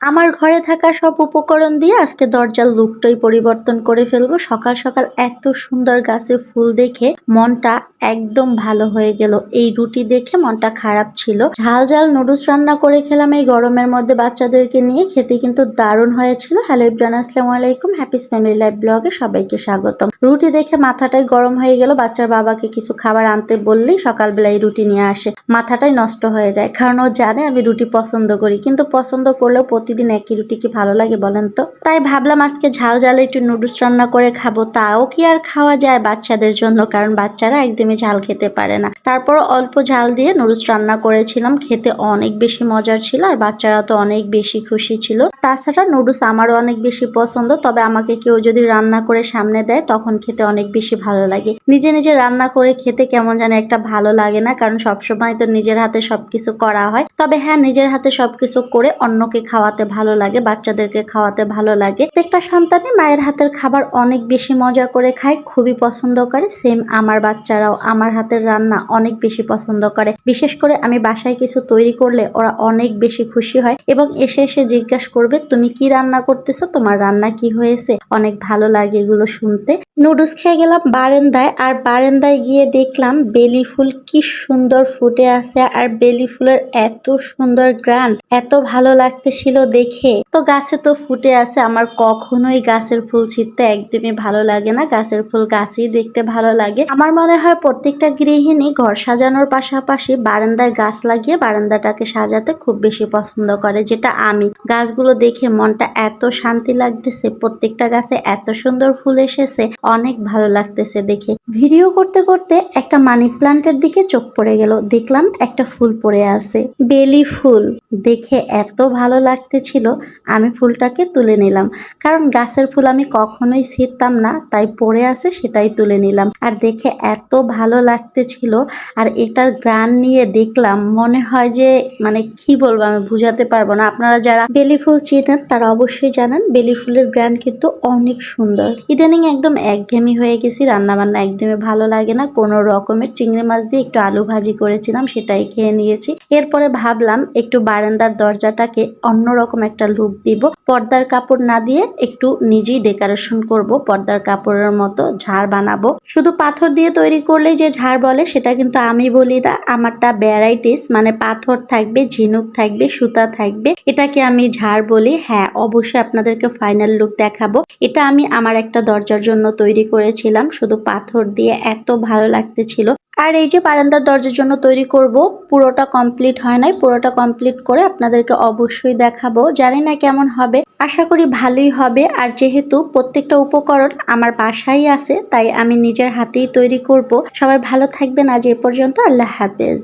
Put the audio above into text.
আমার ঘরে থাকা সব উপকরণ দিয়ে আজকে দরজার লুকটাই পরিবর্তন করে ফেলবো। সকাল সকাল এত সুন্দর গাছে ফুল দেখে মনটা একদম ভালো হয়ে গেল। এই রুটি দেখে মনটা খারাপ ছিল। ঝাল ঝাল নুডলস রান্না করে খেলাম এই গরমের মধ্যে বাচ্চাদেরকে নিয়ে, খেতে কিন্তু দারুণ হয়েছিল। হ্যালো এভরিওয়ান, আসসালামু আলাইকুম, হ্যাপিস ফ্যামিলি লাইফ ব্লগে সবাইকে স্বাগতম। রুটি দেখে মাথাটাই গরম হয়ে গেল। বাচ্চার বাবাকে কিছু খাবার আনতে বললেই সকালবেলা এই রুটি নিয়ে আসে। মাথাটাই নষ্ট হয়ে যায়, কারণ ও জানে আমি রুটি পছন্দ করি, কিন্তু পছন্দ করলেও প্রতিদিন একই রুটি কি ভালো লাগে বলেন তো? তাই ভাবলাম আজকে ঝাল ঝালে একটু নুডলস রান্না করে খাবো। তাও কি আর খাওয়া যায় বাচ্চাদের জন্য, কারণ বাচ্চারা একদমই ঝাল খেতে পারে না। তারপর অল্প ঝাল দিয়ে নুডলস রান্না করেছিলাম, খেতে অনেক বেশি মজার ছিল আর বাচ্চারা তো অনেক বেশি খুশি ছিল। তাছাড়া নুডলস আমারও অনেক বেশি পছন্দ, তবে আমাকে কেউ যদি রান্না করে সামনে দেয় তখন খেতে অনেক বেশি ভালো লাগে। নিজে নিজে রান্না করে খেতে কেমন যেন একটা ভালো লাগে না, কারণ সবসময় তো নিজের হাতে সবকিছু করা হয়। তবে হ্যাঁ, নিজের হাতে সবকিছু করে অন্যকে খাওয়াতে ভালো লাগে, বাচ্চাদেরকে খাওয়াতে ভালো লাগে। প্রত্যেকটা সন্তানই মায়ের হাতের খাবার অনেক বেশি মজা করে খায়, খুবই পছন্দ করে। সেম আমার বাচ্চারাও আমার হাতের রান্না অনেক বেশি পছন্দ করে। বিশেষ করে আমি বাসায় কিছু তৈরি করলে ওরা অনেক বেশি খুশি হয় এবং এসে এসে জিজ্ঞাসা করবে তুমি কি রান্না করতেছো, তোমার রান্না কি হয়েছে। অনেক ভালো লাগে এগুলো শুনতে। নুডলস খেয়ে গেলাম বারান্দায়, আর বারান্দায় গিয়ে দেখলাম বেলি ফুল কি সুন্দর ফুটে আছে, আর বেলি ফুলের এত সুন্দর গ্রান, এত ভালো লাগতেছিল দেখে। তো গাছে তো ফুটে আছে, আমার কখনোই গাছের ফুল ছিঁড়তে একদমই ভালো লাগে না। গাছের ফুল গাছেই দেখতে ভালো লাগে। আমার মনে হয় প্রত্যেকটা গৃহিণী ঘর সাজানোর পাশাপাশি বারান্দায় গাছ লাগিয়ে বারান্দাটাকে সাজাতে খুব বেশি পছন্দ করে, যেটা আমি। গাছগুলো দেখে মনটা এত শান্তি লাগতেছে, প্রত্যেকটা গাছে এত সুন্দর ফুল এসেছে, অনেক ভালো লাগতেছে দেখে। ভিডিও করতে করতে একটা মানি প্লান্টের দিকে চোখ পড়ে গেল, দেখলাম একটা ফুল পড়ে আছে, বেলি ফুল। দেখে এত ভালো লাগতেছিল, আমি ফুলটাকে তুলে নিলাম, কারণ গাছের ফুল আমি কখনোই ছিঁড়তাম না, তাই পড়ে আছে সেটাই তুলে নিলাম। আর দেখে এত ভালো লাগতেছিল, আর এটার গ্রান নিয়ে দেখলাম মনে হয় যে মানে কি বলবো, আমি বুঝাতে পারবো না। আপনারা যারা বেলি ফুল চিনেন তারা অবশ্যই জানেন বেলি ফুলের গ্রান কিন্তু অনেক সুন্দর। ইদানিং একদম একঘেয়েমি হয়ে গেছি, রান্না বান্না একদমই ভালো লাগে না। কোনো রকমের চিংড়ি মাছ দিয়ে একটু আলু ভাজি করেছিলাম, সেটাই খেয়ে নিয়েছি। এরপরে ভাবলাম একটু বারান্দার দরজাটাকে অন্যরকম একটা লুক দিব, পর্দার কাপড় না দিয়ে একটু নিজেই ডেকোরেশন করব। পর্দার কাপড়ের মতো ঝাড় বানাবো। শুধু পাথর দিয়ে তৈরি করলেই যে ঝাড় বলে সেটা কিন্তু আমি বলি না, আমারটা ভ্যারাইটিস, মানে পাথর থাকবে, ঝিনুক থাকবে, সুতা থাকবে, এটাকে আমি ঝাড় বলি। হ্যাঁ, অবশ্যই আপনাদেরকে ফাইনাল লুক দেখাবো। এটা আমি আমার একটা দরজার জন্য তৈরি করেছিলাম শুধু পাথর দিয়ে, এত ভালো লাগতেছিল। আর এই যে বারান্দার দরজার জন্য তৈরি করব, পুরোটা কমপ্লিট হয় নাই, পুরোটা কমপ্লিট করে আপনাদেরকে অবশ্যই দেখাবো। জানি না কেমন হবে, আশা করি ভালোই হবে। আর যেহেতু প্রত্যেকটা উপকরণ আমার বাসায় আছে, তাই আমি নিজের হাতেই তৈরি করব। সবাই ভালো থাকবেন, আজ এ পর্যন্ত, আল্লাহ হাফেজ।